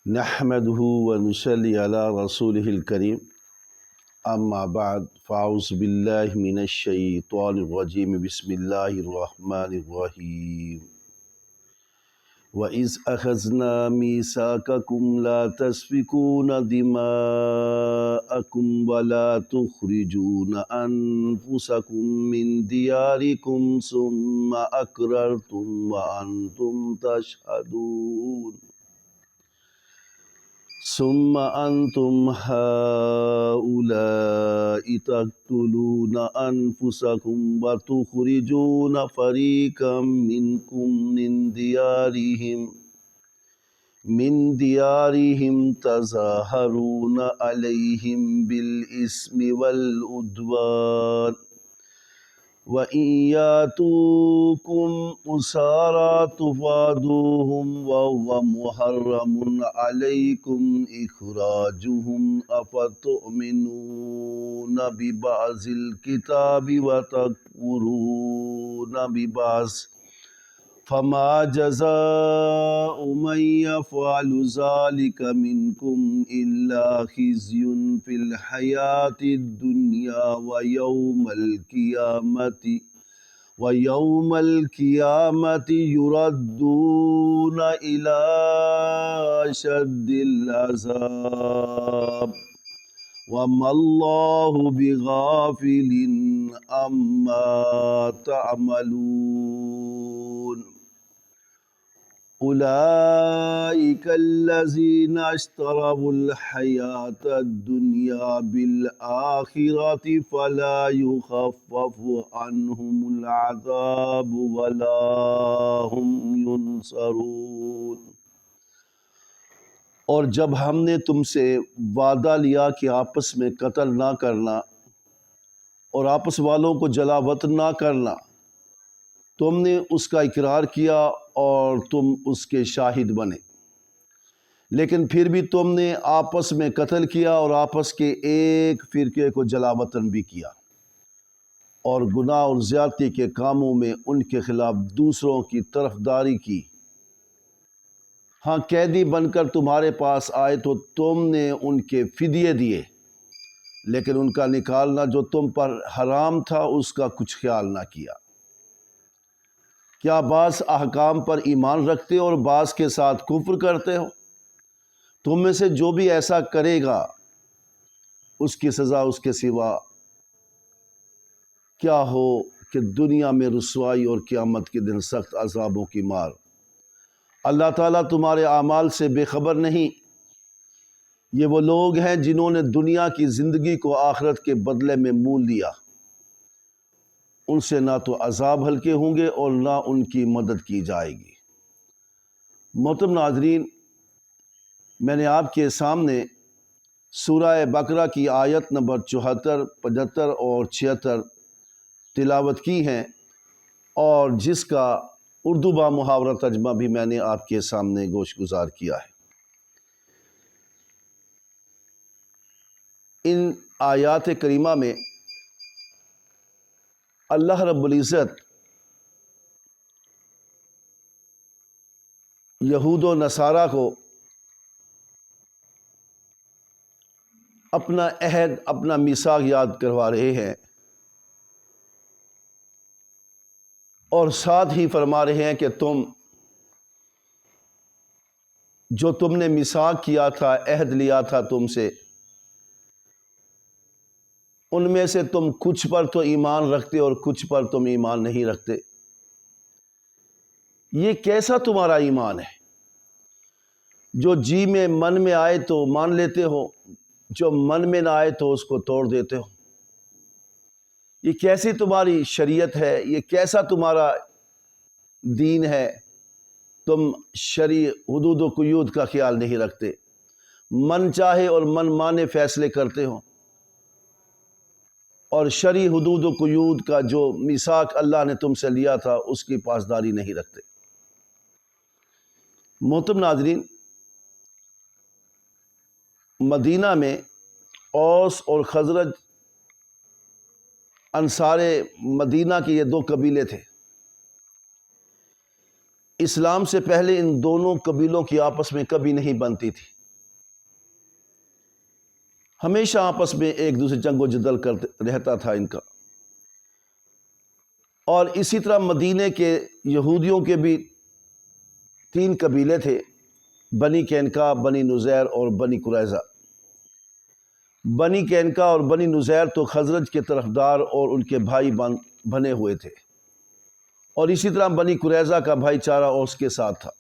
نحمده ونصلي على رسوله الكريم اما بعد فاعوذ بالله من الشيطان الرجيم بسم الله الرحمن الرحيم وإذ أخذنا ميثاقكم لا تسفكون دماءكم ولا تخرجون أنفسكم من دياركم ثم أقررتم وأنتم تشهدون ثم أنتم هؤلاء تقتلون أنفسكم وتخرجون فريقا منكم من ديارهم تظاهرون عليهم بالإثم والعدوان وإن يأتوكم أسارى تفادوهم وهو محرم عليكم إخراجهم أفتؤمنون ببعض الكتاب وتكفرون ببعض فما جزاء من يفعل ذلك منكم إلا خزي في الحياة الدنيا ويوم القيامة يردون إلى أشد العذاب وما الله بغافل عما تعملون أولئك الذين اشتروا الحياة الدنيا بالآخرة فلا يخفف عنهم العذاب ولا هم ينصرون۔ اور جب ہم نے تم سے وعدہ لیا کہ آپس میں قتل نہ کرنا اور آپس والوں کو جلا وطن نہ کرنا، تم نے اس کا اقرار کیا اور تم اس کے شاہد بنے، لیکن پھر بھی تم نے آپس میں قتل کیا اور آپس کے ایک فرقے کو جلا وطن بھی کیا، اور گناہ اور زیادتی کے کاموں میں ان کے خلاف دوسروں کی طرفداری کی۔ ہاں، قیدی بن کر تمہارے پاس آئے تو تم نے ان کے فدیے دیے، لیکن ان کا نکالنا جو تم پر حرام تھا اس کا کچھ خیال نہ کیا۔ کیا بعض احکام پر ایمان رکھتے اور بعض کے ساتھ کفر کرتے ہو؟ تم میں سے جو بھی ایسا کرے گا اس کی سزا اس کے سوا کیا ہو کہ دنیا میں رسوائی اور قیامت کے دن سخت عذابوں کی مار۔ اللہ تعالیٰ تمہارے اعمال سے بے خبر نہیں۔ یہ وہ لوگ ہیں جنہوں نے دنیا کی زندگی کو آخرت کے بدلے میں مول لیا، ان سے نہ تو عذاب ہلکے ہوں گے اور نہ ان کی مدد کی جائے گی۔ محترم ناظرین، میں نے آپ کے سامنے سورہ بقرہ کی آیت نمبر 74، 75 اور 76 تلاوت کی ہیں، اور جس کا اردو با محاورہ ترجمہ بھی میں نے آپ کے سامنے گوش گزار کیا ہے۔ ان آیات کریمہ میں اللہ رب العزت یہود و نصارہ کو اپنا عہد، اپنا میثاق یاد کروا رہے ہیں، اور ساتھ ہی فرما رہے ہیں کہ جو تم نے میثاق کیا تھا، عہد لیا تھا تم سے، ان میں سے تم کچھ پر تو ایمان رکھتے اور کچھ پر تم ایمان نہیں رکھتے۔ یہ کیسا تمہارا ایمان ہے جو جی میں من میں آئے تو مان لیتے ہو، جو من میں نہ آئے تو اس کو توڑ دیتے ہو؟ یہ کیسی تمہاری شریعت ہے؟ یہ کیسا تمہارا دین ہے؟ تم شرعی حدود و قیود کا خیال نہیں رکھتے، من چاہے اور من مانے فیصلے کرتے ہو، اور شرعی حدود و قیود کا جو میثاق اللہ نے تم سے لیا تھا اس کی پاسداری نہیں رکھتے۔ محترم ناظرین، مدینہ میں اوس اور خزرج، انصار مدینہ کے یہ دو قبیلے تھے۔ اسلام سے پہلے ان دونوں قبیلوں کی آپس میں کبھی نہیں بنتی تھی، ہمیشہ آپس میں ایک دوسرے جنگ و جدل کرتے رہتا تھا ان کا۔ اور اسی طرح مدینے کے یہودیوں کے بھی 3 قبیلے تھے، بنی قینقاع، بنی نذیر اور بنی قریظہ۔ بنی قینقاع اور بنی نذیر تو خزرج کے طرفدار اور ان کے بھائی بنے ہوئے تھے، اور اسی طرح بنی قریظہ کا بھائی چارہ اوس کے ساتھ تھا۔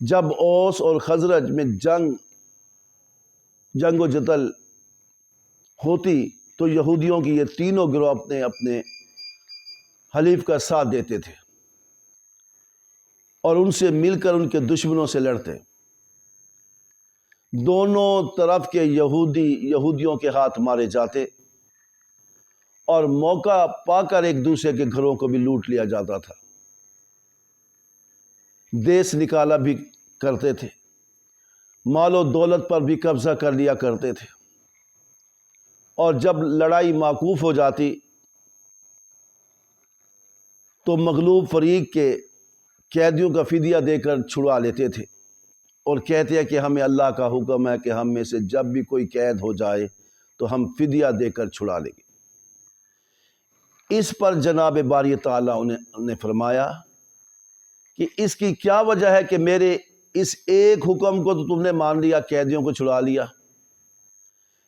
جب اوس اور خزرج میں جنگ و جدل ہوتی تو یہودیوں کی یہ تینوں گروہ اپنے اپنے حلیف کا ساتھ دیتے تھے اور ان سے مل کر ان کے دشمنوں سے لڑتے۔ دونوں طرف کے یہودیوں کے ہاتھ مارے جاتے اور موقع پا کر ایک دوسرے کے گھروں کو بھی لوٹ لیا جاتا تھا، دیس نکالا بھی کرتے تھے، مال و دولت پر بھی قبضہ کر لیا کرتے تھے، اور جب لڑائی موقوف ہو جاتی تو مغلوب فریق کے قیدیوں کا فدیہ دے کر چھڑوا لیتے تھے اور کہتے ہیں کہ ہمیں اللہ کا حکم ہے کہ ہم میں سے جب بھی کوئی قید ہو جائے تو ہم فدیہ دے کر چھڑا لیں گے۔ اس پر جناب باری تعالیٰ نے فرمایا کہ اس کی کیا وجہ ہے کہ میرے اس ایک حکم کو تو تم نے مان لیا، قیدیوں کو چھڑا لیا،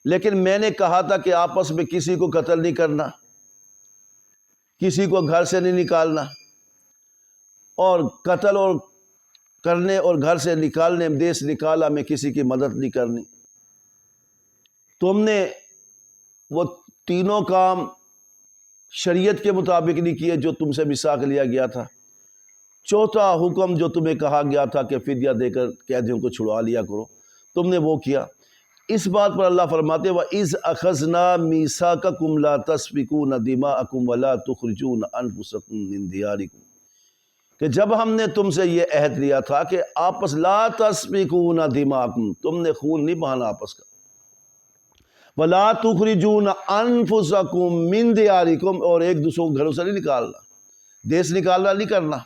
لیکن میں نے کہا تھا کہ آپس میں کسی کو قتل نہیں کرنا، کسی کو گھر سے نہیں نکالنا، اور قتل اور کرنے اور گھر سے نکالنے، دیس نکالا میں کسی کی مدد نہیں کرنی۔ تم نے وہ تینوں کام شریعت کے مطابق نہیں کیے جو تم سے میثاق لیا گیا تھا۔ چوتھا حکم جو تمہیں کہا گیا تھا کہ فدیہ دے کر قیدیوں کو چھڑوا لیا کرو، تم نے وہ کیا۔ اس بات پر اللہ فرماتے وَإِذْ أَخَذْنَا مِيثَاقَكُمْ لَا تَسْفِكُونَ دِمَاءَكُمْ وَلَا تُخْرِجُونَ أَنفُسَكُمْ مِنْ دِيَارِكُمْ، کہ جب ہم نے تم سے یہ عہد لیا تھا کہ آپس لا تسفکون دماءکم، تم نے خون نہیں بہانا آپس کا، ولا تخرجون انفسکم من دیارکم، اور ایک دوسروں کو گھروں سے نہیں نکالنا، دیس نکالنا نہیں کرنا،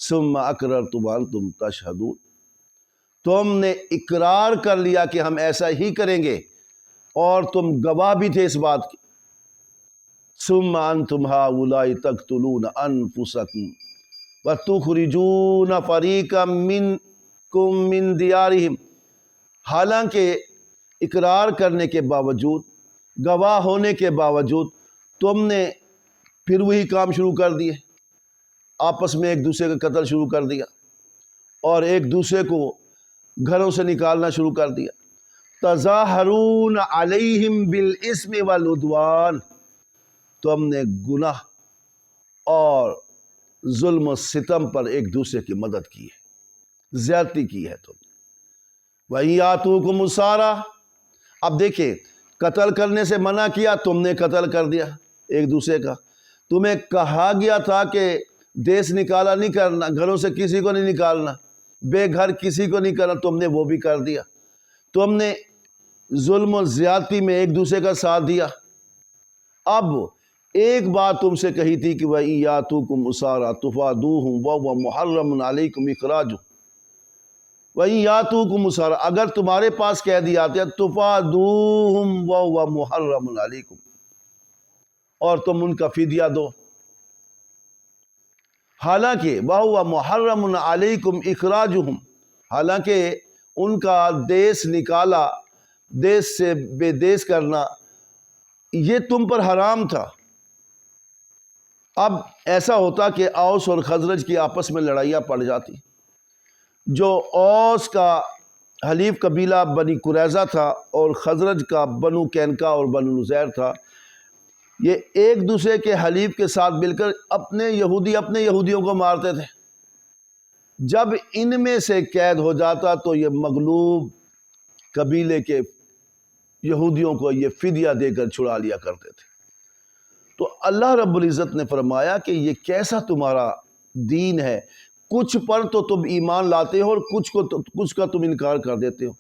ثم اقررتم وانتم تشہدون، تم نے اقرار کر لیا کہ ہم ایسا ہی کریں گے اور تم گواہ بھی تھے اس بات کی۔ ثم انتم ہؤلاء تقتلون انفسکم وَتُخْرِجُونَ فَرِيقًا مِّنكُم مِّن دِيَارِهِمْ، حالانکہ اقرار کرنے کے باوجود، گواہ ہونے کے باوجود تم نے پھر وہی کام شروع کر دیے، آپس میں ایک دوسرے کا قتل شروع کر دیا اور ایک دوسرے کو گھروں سے نکالنا شروع کر دیا۔ تظاہرون علیہم بالاسم والعدوان، تم نے گناہ اور ظلم و ستم پر ایک دوسرے کی مدد کی ہے، زیادتی کی ہے تم نے۔ وَإِن يَأْتُوكُمْ أُسَارَىٰ، اب دیکھیں قتل کرنے سے منع کیا، تم نے قتل کر دیا ایک دوسرے کا۔ تمہیں کہا گیا تھا کہ دیس نکالا نہیں کرنا، گھروں سے کسی کو نہیں نکالنا، بے گھر کسی کو نہیں کرنا، تم نے وہ بھی کر دیا۔ تم نے ظلم و زیادتی میں ایک دوسرے کا ساتھ دیا۔ اب ایک بات تم سے کہی تھی کہ وَإِن يَأْتُوكُمْ أُسَارَىٰ تُفَادُوهُمْ وَهُوَ مُحَرَّمٌ عَلَيْكُمْ إِخْرَاجُهُمْ، وَإِن يَأْتُوكُمْ أُسَارَىٰ، اگر تمہارے پاس قیدی آتے ہیں تُفَادُوهُمْ وَهُوَ مُحَرَّمٌ عَلَيْكُمْ، اور تم ان کا فدیہ دو، حالانکہ وَهُوَ مُحَرَّمٌ عَلَيْكُمْ إِخْرَاجُهُمْ، حالانکہ ان کا دیس نکالا، دیس سے بے دیس کرنا یہ تم پر حرام تھا۔ اب ایسا ہوتا کہ اوس اور خزرج کی آپس میں لڑائیاں پڑ جاتی، جو اوس کا حلیف قبیلہ بنی قریظہ تھا اور خزرج کا بنو قینقاع اور بنو نذیر تھا، یہ ایک دوسرے کے حلیف کے ساتھ مل کر اپنے یہودیوں کو مارتے تھے۔ جب ان میں سے قید ہو جاتا تو یہ مغلوب قبیلے کے یہودیوں کو یہ فدیہ دے کر چھڑا لیا کرتے تھے۔ تو اللہ رب العزت نے فرمایا کہ یہ کیسا تمہارا دین ہے، کچھ پر تو تم ایمان لاتے ہو اور کچھ کا تم انکار کر دیتے ہو۔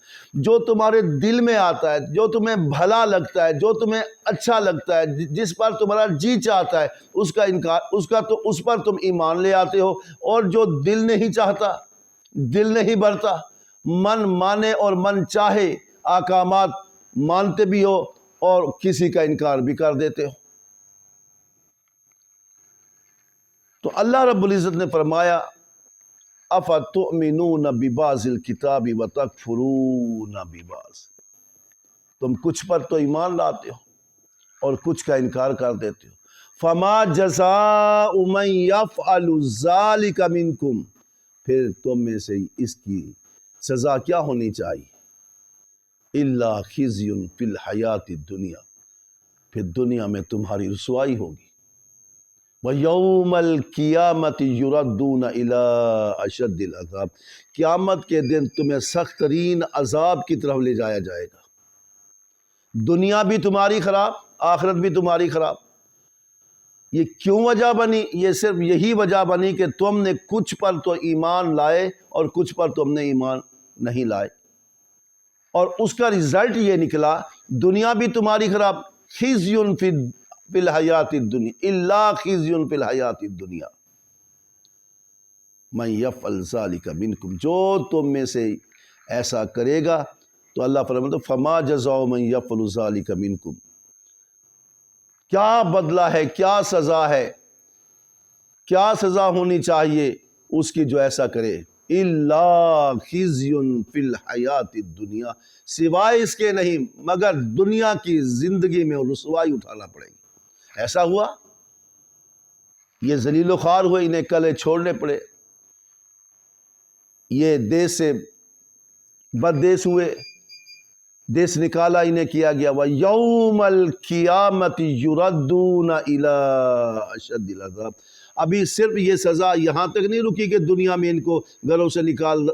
جو تمہارے دل میں آتا ہے، جو تمہیں بھلا لگتا ہے، جو تمہیں اچھا لگتا ہے، جس پر تمہارا جی چاہتا ہے، اس پر تم ایمان لے آتے ہو، اور جو دل نہیں چاہتا، دل نہیں بھرتا، من مانے اور من چاہے احکامات مانتے بھی ہو اور کسی کا انکار بھی کر دیتے ہو۔ تو اللہ رب العزت نے فرمایا افتؤمنون ببعض الکتاب وتکفرون ببعض، تم کچھ پر تو ایمان لاتے ہو اور کچھ کا انکار کر دیتے ہو۔ فما جزاء من یفعل ذلک منکم، پھر تم میں سے اس کی سزا کیا ہونی چاہیے؟ الا خزی فی الحیات الدنیا، پھر دنیا میں تمہاری رسوائی ہوگی۔ وَيَوْمَ الْقِيَامَةِ يُرَدُّونَ إِلَىٰ أَشَدِّ الْعَذَابِ، قیامت کے دن تمہیں سخت ترین عذاب کی طرف لے جایا جائے گا۔ دنیا بھی تمہاری خراب، آخرت بھی تمہاری خراب۔ یہ کیوں وجہ بنی؟ یہ صرف یہی وجہ بنی کہ تم نے کچھ پر تو ایمان لائے اور کچھ پر تم نے ایمان نہیں لائے، اور اس کا رزلٹ یہ نکلا دنیا بھی تمہاری خراب۔ خزی فی الحیات الدنیا الا خزی فی الحیات الدنیا من یفعل ذلک منکم، جو تم میں سے ایسا کرے گا تو اللہ فرماتا ہے فما جزاء من یفعل ذلک منکم، کیا بدلہ ہے، کیا سزا ہے، کیا سزا ہونی چاہیے اس کی جو ایسا کرے؟ الا خزی فی الحیات الدنیا، سوائے اس کے نہیں مگر دنیا کی زندگی میں رسوائی اٹھانا پڑے گی۔ ایسا ہوا، یہ ذلیل و خوار ہوئے، انہیں کلے چھوڑنے پڑے، یہ دیس سے بد دیس ہوئے، دیس نکالا انہیں کیا گیا۔ وَيَوْمَ الْقِيَامَةِ يُرَدُّونَ إِلَىٰ أَشَدِّ الْعَذَابِ، ابھی صرف یہ سزا یہاں تک نہیں رکی کہ دنیا میں ان کو گھروں سے نکال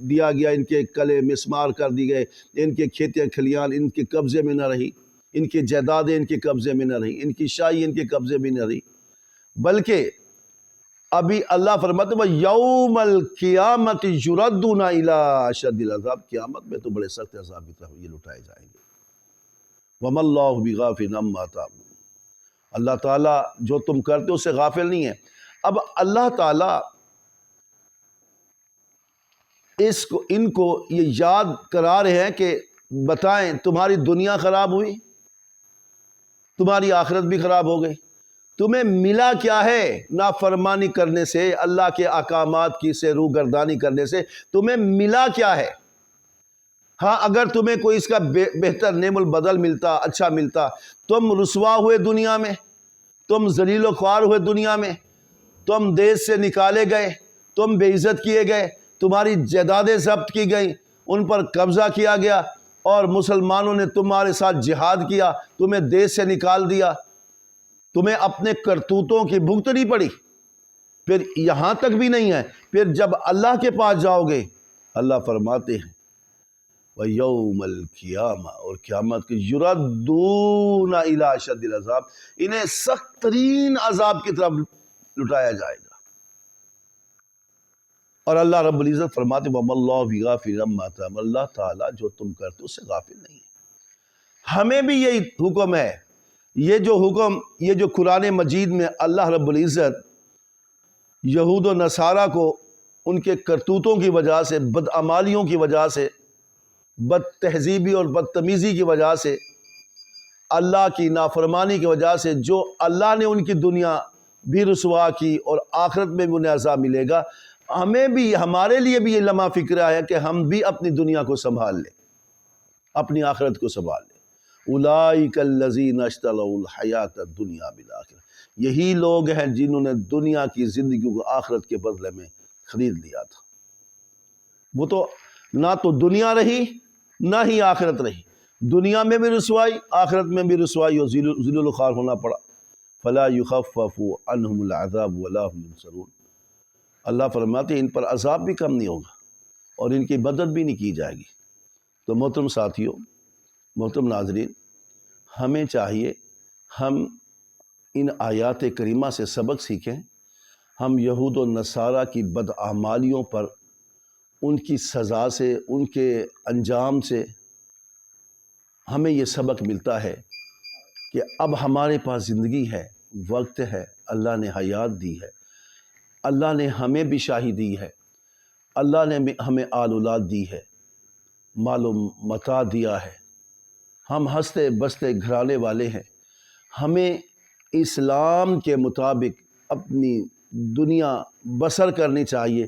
دیا گیا، ان کے کلے مسمار کر دی گئے، ان کے کھیتیاں کھلیان ان کے قبضے میں نہ رہی، ان کی جائیدادیں ان کے قبضے میں نہ رہی، ان کی شاہی ان کے قبضے میں نہ رہی، بلکہ ابھی اللہ فرماتے ہیں وَيَوْمَ الْقِيَامَةِ يُرَدُّونَ إِلَىٰ أَشَدِّ الْعَذَابِ، قیامت میں تو بڑے سخت عذاب کی طرف یہ لٹائے جائیں گے۔ وَمَا اللَّهُ بِغَافِلٍ عَمَّا تَعْمَلُونَ، اللہ تعالیٰ جو تم کرتے ہو اس سے غافل نہیں ہے۔ اب اللہ تعالیٰ ان کو یہ یاد کرا رہے ہیں کہ بتائیں تمہاری دنیا خراب ہوئی، تمہاری آخرت بھی خراب ہو گئی، تمہیں ملا کیا ہے نافرمانی کرنے سے، اللہ کے احکامات کی سے روگردانی کرنے سے تمہیں ملا کیا ہے؟ ہاں اگر تمہیں کوئی اس کا بہتر نعم البدل ملتا، اچھا ملتا، تم رسوا ہوئے دنیا میں، تم ذلیل و خوار ہوئے دنیا میں، تم دیس سے نکالے گئے، تم بے عزت کیے گئے، تمہاری جائیدادیں ضبط کی گئیں، ان پر قبضہ کیا گیا، اور مسلمانوں نے تمہارے ساتھ جہاد کیا، تمہیں دیس سے نکال دیا، تمہیں اپنے کرتوتوں کی بھگتنی پڑی۔ پھر یہاں تک بھی نہیں ہے، پھر جب اللہ کے پاس جاؤ گے اللہ فرماتے ہیں وَيَوْمَ الْقِيَامَةِ، اور قیامت کے يُرَدُّونَ إِلَىٰ أَشَدِّ الْعَذَابِ، انہیں سخت ترین عذاب کی طرف لٹایا جائے گا۔ اور اللہ رب العزت فرماتے وَمَا اللَّهُ بِغَافِلٍ عَمَّا تَعْمَلُونَ، اللہ تعالیٰ جو تم کرتے اس سے غافل نہیں ہے۔ ہمیں بھی یہی حکم ہے، یہ جو حکم، یہ جو قرآن مجید میں اللہ رب العزت یہود و نصارہ کو ان کے کرتوتوں کی وجہ سے، بدعمالیوں کی وجہ سے، بد تہذیبی اور بدتمیزی کی وجہ سے، اللہ کی نافرمانی کی وجہ سے جو اللہ نے ان کی دنیا بھی رسوا کی اور آخرت میں بھی انہیں عذاب ملے گا، ہمیں بھی، ہمارے لیے بھی یہ لمحہ فکرہ ہے کہ ہم بھی اپنی دنیا کو سنبھال لیں، اپنی آخرت کو سنبھال لیں۔ اولئک الذین اشتروا الحیاۃ الدنیا بالآخرہ، یہی لوگ ہیں جنہوں نے دنیا کی زندگی کو آخرت کے بدلے میں خرید لیا تھا۔ وہ تو نہ تو دنیا رہی نہ ہی آخرت رہی، دنیا میں بھی رسوائی، آخرت میں بھی رسوائی اور ذلیل و خوار ہونا پڑا۔ فلا یخفف عنہم العذاب ولا هم ینصرون، اللہ فرماتے ہیں ان پر عذاب بھی کم نہیں ہوگا اور ان کی مدد بھی نہیں کی جائے گی۔ تو محترم ساتھیوں، محترم ناظرین، ہمیں چاہیے ہم ان آیات کریمہ سے سبق سیکھیں، ہم یہود و نصارہ کی بدعمالیوں پر، ان کی سزا سے، ان کے انجام سے ہمیں یہ سبق ملتا ہے کہ اب ہمارے پاس زندگی ہے، وقت ہے، اللہ نے حیات دی ہے، اللہ نے ہمیں بھی شاہی دی ہے، اللہ نے ہمیں آل اولاد دی ہے، مال و متاع دیا ہے، ہم ہنستے بستے گھرانے والے ہیں۔ ہمیں اسلام کے مطابق اپنی دنیا بسر کرنی چاہیے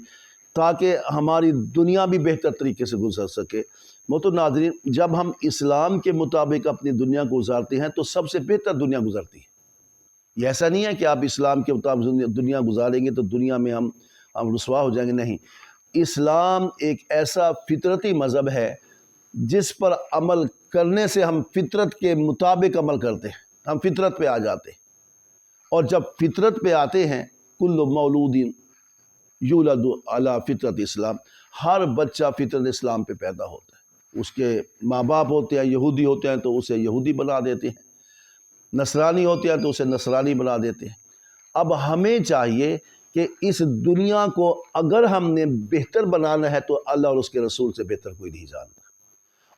تاکہ ہماری دنیا بھی بہتر طریقے سے گزر سکے۔ محترم ناظرین، جب ہم اسلام کے مطابق اپنی دنیا گزارتے ہیں تو سب سے بہتر دنیا گزرتی ہے۔ یہ ایسا نہیں ہے کہ آپ اسلام کے مطابق دنیا گزاریں گے تو دنیا میں ہم رسوا ہو جائیں گے، نہیں۔ اسلام ایک ایسا فطرتی مذہب ہے جس پر عمل کرنے سے ہم فطرت کے مطابق عمل کرتے ہیں، ہم فطرت پہ آ جاتے ہیں، اور جب فطرت پہ آتے ہیں، کل مولود یولد علی فطرت اسلام، ہر بچہ فطرت اسلام پہ پیدا ہوتا ہے۔ اس کے ماں باپ ہوتے ہیں یہودی ہوتے ہیں تو اسے یہودی بنا دیتے ہیں، نصرانی ہوتے ہیں تو اسے نصرانی بنا دیتے ہیں۔ اب ہمیں چاہیے کہ اس دنیا کو اگر ہم نے بہتر بنانا ہے تو اللہ اور اس کے رسول سے بہتر کوئی نہیں جانتا،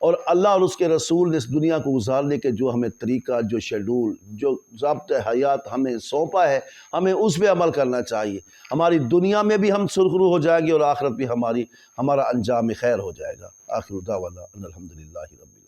اور اللہ اور اس کے رسول نے اس دنیا کو گزارنے کے جو ہمیں طریقہ، جو شیڈول، جو ضابطۂ حیات ہمیں سونپا ہے، ہمیں اس پہ عمل کرنا چاہیے۔ ہماری دنیا میں بھی ہم سرخرو ہو جائیں گے اور آخرت بھی ہمارا انجام خیر ہو جائے گا۔ آخر دعوانا ان الحمدللہ رب